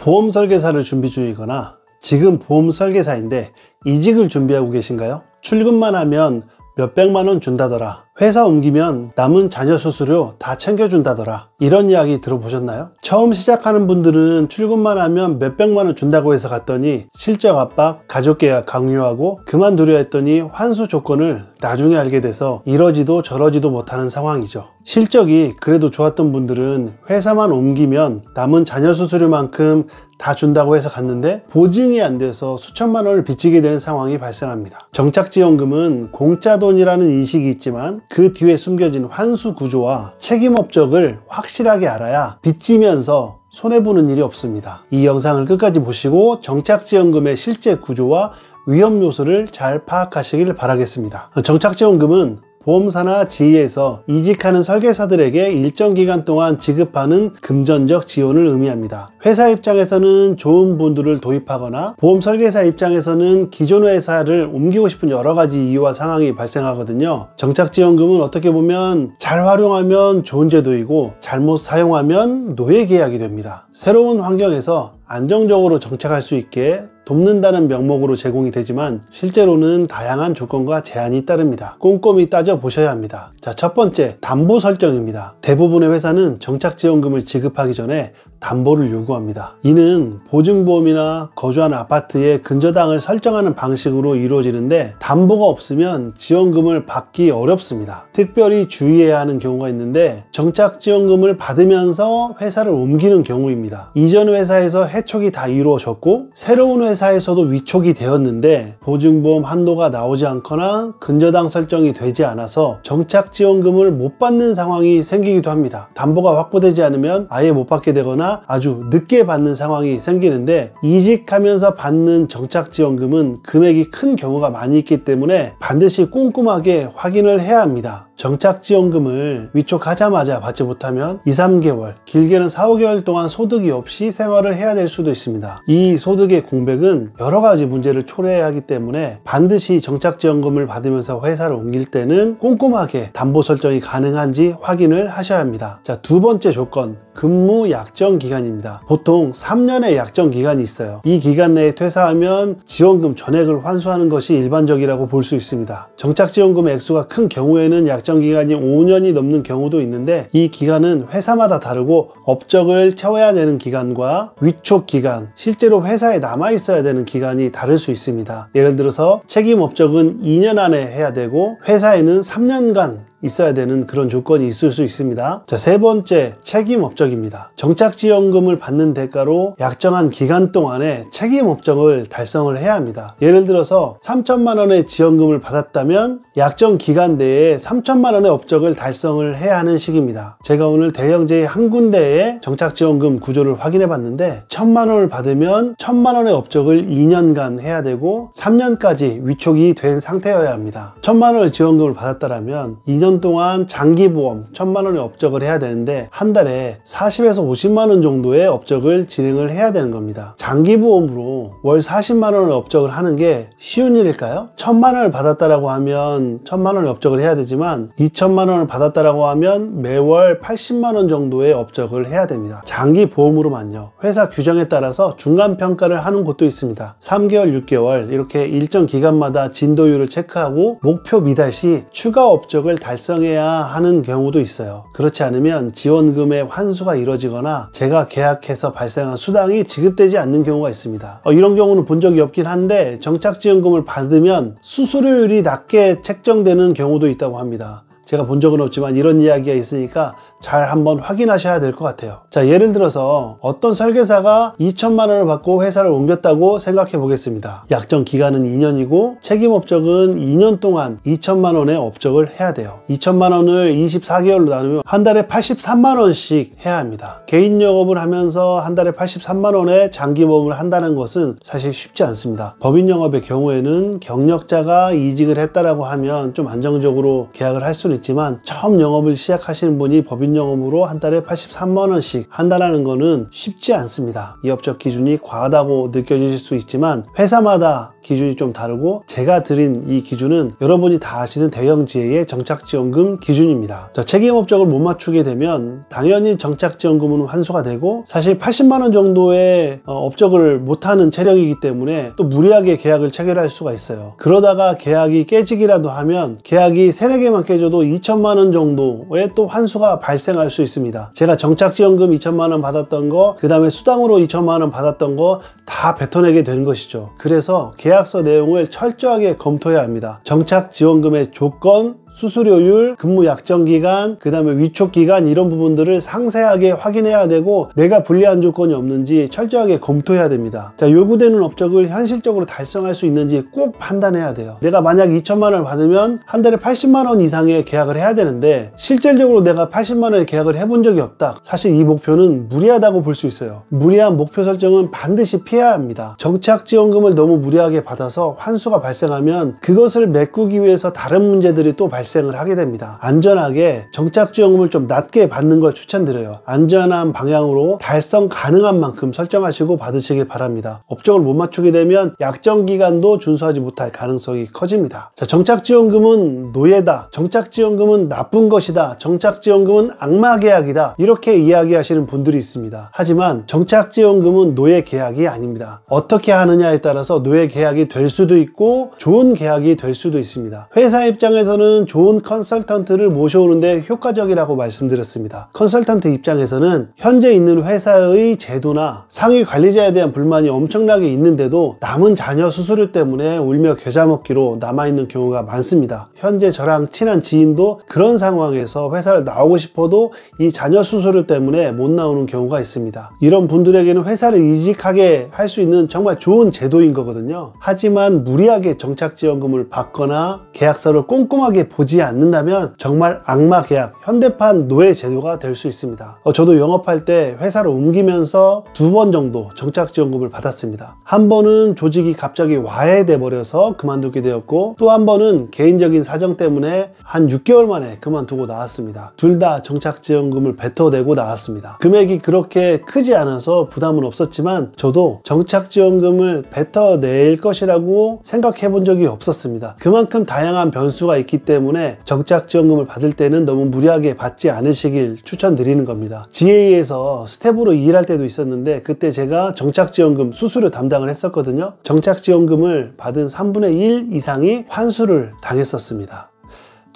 보험 설계사를 준비 중이거나 지금 보험 설계사인데 이직을 준비하고 계신가요? 출근만 하면 몇백만 원 준다더라, 회사 옮기면 남은 자녀 수수료 다 챙겨준다더라, 이런 이야기 들어보셨나요? 처음 시작하는 분들은 출근만 하면 몇백만 원 준다고 해서 갔더니 실적 압박, 가족계약 강요하고 그만두려 했더니 환수 조건을 나중에 알게 돼서 이러지도 저러지도 못하는 상황이죠. 실적이 그래도 좋았던 분들은 회사만 옮기면 남은 자녀 수수료만큼 다 준다고 해서 갔는데 보증이 안 돼서 수천만 원을 빚지게 되는 상황이 발생합니다. 정착지원금은 공짜 돈이라는 인식이 있지만 그 뒤에 숨겨진 환수 구조와 책임 업적을 확실하게 알아야 빚지면서 손해보는 일이 없습니다. 이 영상을 끝까지 보시고 정착지원금의 실제 구조와 위험 요소를 잘 파악하시길 바라겠습니다. 정착지원금은 보험사나 지회에서 이직하는 설계사들에게 일정 기간 동안 지급하는 금전적 지원을 의미합니다. 회사 입장에서는 좋은 분들을 도입하거나 보험 설계사 입장에서는 기존 회사를 옮기고 싶은 여러 가지 이유와 상황이 발생하거든요. 정착지원금은 어떻게 보면 잘 활용하면 좋은 제도이고 잘못 사용하면 노예 계약이 됩니다. 새로운 환경에서 안정적으로 정착할 수 있게 돕는다는 명목으로 제공이 되지만 실제로는 다양한 조건과 제한이 따릅니다. 꼼꼼히 따져보셔야 합니다. 자, 첫 번째, 담보 설정입니다. 대부분의 회사는 정착지원금을 지급하기 전에 담보를 요구합니다. 이는 보증보험이나 거주하는 아파트의 근저당을 설정하는 방식으로 이루어지는데 담보가 없으면 지원금을 받기 어렵습니다. 특별히 주의해야 하는 경우가 있는데 정착지원금을 받으면서 회사를 옮기는 경우입니다. 이전 회사에서 해촉이 다 이루어졌고 새로운 회사에서도 위촉이 되었는데 보증보험 한도가 나오지 않거나 근저당 설정이 되지 않아서 정착지원금을 못 받는 상황이 생기기도 합니다. 담보가 확보되지 않으면 아예 못 받게 되거나 아주 늦게 받는 상황이 생기는데 이직하면서 받는 정착지원금은 금액이 큰 경우가 많이 있기 때문에 반드시 꼼꼼하게 확인을 해야 합니다. 정착지원금을 위촉하자마자 받지 못하면 2, 3개월, 길게는 4, 5개월 동안 소득이 없이 생활을 해야 될 수도 있습니다. 이 소득의 공백은 여러 가지 문제를 초래해야 하기 때문에 반드시 정착지원금을 받으면서 회사를 옮길 때는 꼼꼼하게 담보 설정이 가능한지 확인을 하셔야 합니다. 자, 두 번째 조건, 근무 약정 기간입니다. 보통 3년의 약정 기간이 있어요. 이 기간 내에 퇴사하면 지원금 전액을 환수하는 것이 일반적이라고 볼 수 있습니다. 정착지원금의 액수가 큰 경우에는 약정 기간이 5년이 넘는 경우도 있는데 이 기간은 회사마다 다르고 업적을 채워야 되는 기간과 위촉 기간, 실제로 회사에 남아 있어야 되는 기간이 다를 수 있습니다. 예를 들어서 책임 업적은 2년 안에 해야 되고 회사에는 3년간 있어야 되는 그런 조건이 있을 수 있습니다. 자, 세 번째, 책임 업적입니다. 정착지원금을 받는 대가로 약정한 기간 동안에 책임 업적을 달성을 해야 합니다. 예를 들어서 3천만 원의 지원금을 받았다면 약정 기간 내에 3천만 원의 업적을 달성을 해야 하는 시기입니다. 제가 오늘 대형제의 한 군데의 정착지원금 구조를 확인해 봤는데 1,000만 원을 받으면 1,000만 원의 업적을 2년간 해야 되고 3년까지 위촉이 된 상태여야 합니다. 1,000만 원의 지원금을 받았다면 2년 동안 장기보험 1,000만 원의 업적을 해야 되는데 한 달에 40에서 50만 원 정도의 업적을 진행을 해야 되는 겁니다. 장기보험으로 월 40만 원의 업적을 하는 게 쉬운 일일까요? 1,000만 원을 받았다라고 하면 1,000만 원의 업적을 해야 되지만 2,000만 원을 받았다라고 하면 매월 80만 원 정도의 업적을 해야 됩니다. 장기보험으로만요. 회사 규정에 따라서 중간평가를 하는 곳도 있습니다. 3개월, 6개월 이렇게 일정 기간마다 진도율을 체크하고 목표 미달 시 추가 업적을 달성해야 하는 경우도 있어요. 그렇지 않으면 지원금의 환수가 이루어지거나 제가 계약해서 발생한 수당이 지급되지 않는 경우가 있습니다. 이런 경우는 본 적이 없긴 한데 정착지원금을 받으면 수수료율이 낮게 책정되는 경우도 있다고 합니다. 제가 본 적은 없지만 이런 이야기가 있으니까 잘 한번 확인하셔야 될 것 같아요. 자, 예를 들어서 어떤 설계사가 2천만 원을 받고 회사를 옮겼다고 생각해 보겠습니다. 약정 기간은 2년이고 책임 업적은 2년 동안 2천만 원의 업적을 해야 돼요. 2천만 원을 24개월로 나누면 한 달에 83만 원씩 해야 합니다. 개인 영업을 하면서 한 달에 83만 원의 장기보험을 한다는 것은 사실 쉽지 않습니다. 법인 영업의 경우에는 경력자가 이직을 했다라고 하면 좀 안정적으로 계약을 할 수는 있지만 처음 영업을 시작하시는 분이 법인 영업으로 한 달에 83만 원씩 한다는 거는 쉽지 않습니다. 이 업적 기준이 과하다고 느껴지실 수 있지만 회사마다 기준이 좀 다르고 제가 드린 이 기준은 여러분이 다 아시는 대형지회의 정착지원금 기준입니다. 책임업적을 못 맞추게 되면 당연히 정착지원금은 환수가 되고 사실 80만 원 정도의 업적을 못하는 체력이기 때문에 또 무리하게 계약을 체결할 수가 있어요. 그러다가 계약이 깨지기라도 하면 계약이 3, 4개만 깨져도 2천만 원 정도의 또 환수가 발생할 수 있습니다. 제가 정착지원금 2천만 원 받았던 거, 그 다음에 수당으로 2천만 원 받았던 거 다 뱉어내게 되는 것이죠. 그래서 계약서 내용을 철저하게 검토해야 합니다. 정착지원금의 조건, 수수료율, 근무 약정 기간, 그 다음에 위촉 기간 이런 부분들을 상세하게 확인해야 되고 내가 불리한 조건이 없는지 철저하게 검토해야 됩니다. 자, 요구되는 업적을 현실적으로 달성할 수 있는지 꼭 판단해야 돼요. 내가 만약 2천만 원을 받으면 한 달에 80만 원 이상의 계약을 해야 되는데 실질적으로 내가 80만 원의 계약을 해본 적이 없다. 사실 이 목표는 무리하다고 볼 수 있어요. 무리한 목표 설정은 반드시 피해야 합니다. 정착지원금을 너무 무리하게 받아서 환수가 발생하면 그것을 메꾸기 위해서 다른 문제들이 또 발생을 하게 됩니다. 안전하게 정착지원금을 좀 낮게 받는 걸 추천드려요. 안전한 방향으로 달성 가능한 만큼 설정하시고 받으시길 바랍니다. 업적을 못 맞추게 되면 약정 기간도 준수하지 못할 가능성이 커집니다. 자, 정착지원금은 노예다. 정착지원금은 나쁜 것이다. 정착지원금은 악마 계약이다. 이렇게 이야기하시는 분들이 있습니다. 하지만 정착지원금은 노예 계약이 아닙니다. 어떻게 하느냐에 따라서 노예 계약이 될 수도 있고 좋은 계약이 될 수도 있습니다. 회사 입장에서는 좋은 컨설턴트를 모셔오는데 효과적이라고 말씀드렸습니다. 컨설턴트 입장에서는 현재 있는 회사의 제도나 상위 관리자에 대한 불만이 엄청나게 있는데도 남은 자녀 수수료 때문에 울며 겨자 먹기로 남아있는 경우가 많습니다. 현재 저랑 친한 지인도 그런 상황에서 회사를 나오고 싶어도 이 자녀 수수료 때문에 못 나오는 경우가 있습니다. 이런 분들에게는 회사를 이직하게 할 수 있는 정말 좋은 제도인 거거든요. 하지만 무리하게 정착지원금을 받거나 계약서를 꼼꼼하게 보지 않는다면 정말 악마 계약, 현대판 노예 제도가 될 수 있습니다. 저도 영업할 때 회사를 옮기면서 2번 정도 정착지원금을 받았습니다. 한 번은 조직이 갑자기 와해돼 버려서 그만두게 되었고 또 한 번은 개인적인 사정 때문에 한 6개월 만에 그만두고 나왔습니다. 둘 다 정착지원금을 뱉어내고 나왔습니다. 금액이 그렇게 크지 않아서 부담은 없었지만 저도 정착지원금을 뱉어낼 것이라고 생각해 본 적이 없었습니다. 그만큼 다양한 변수가 있기 때문에 정착지원금을 받을 때는 너무 무리하게 받지 않으시길 추천드리는 겁니다. GA에서 스텝으로 일할 때도 있었는데 그때 제가 정착지원금 수수료 담당을 했었거든요. 정착지원금을 받은 3분의 1 이상이 환수를 당했었습니다.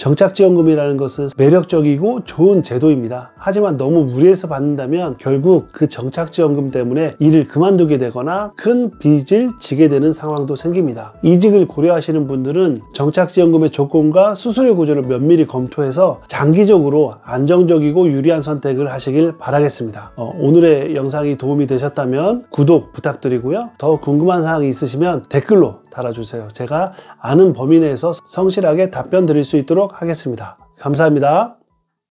정착지원금이라는 것은 매력적이고 좋은 제도입니다. 하지만 너무 무리해서 받는다면 결국 그 정착지원금 때문에 일을 그만두게 되거나 큰 빚을 지게 되는 상황도 생깁니다. 이직을 고려하시는 분들은 정착지원금의 조건과 수수료 구조를 면밀히 검토해서 장기적으로 안정적이고 유리한 선택을 하시길 바라겠습니다. 오늘의 영상이 도움이 되셨다면 구독 부탁드리고요. 더 궁금한 사항이 있으시면 댓글로 달아주세요. 제가 아는 범위 내에서 성실하게 답변 드릴 수 있도록 하겠습니다. 감사합니다.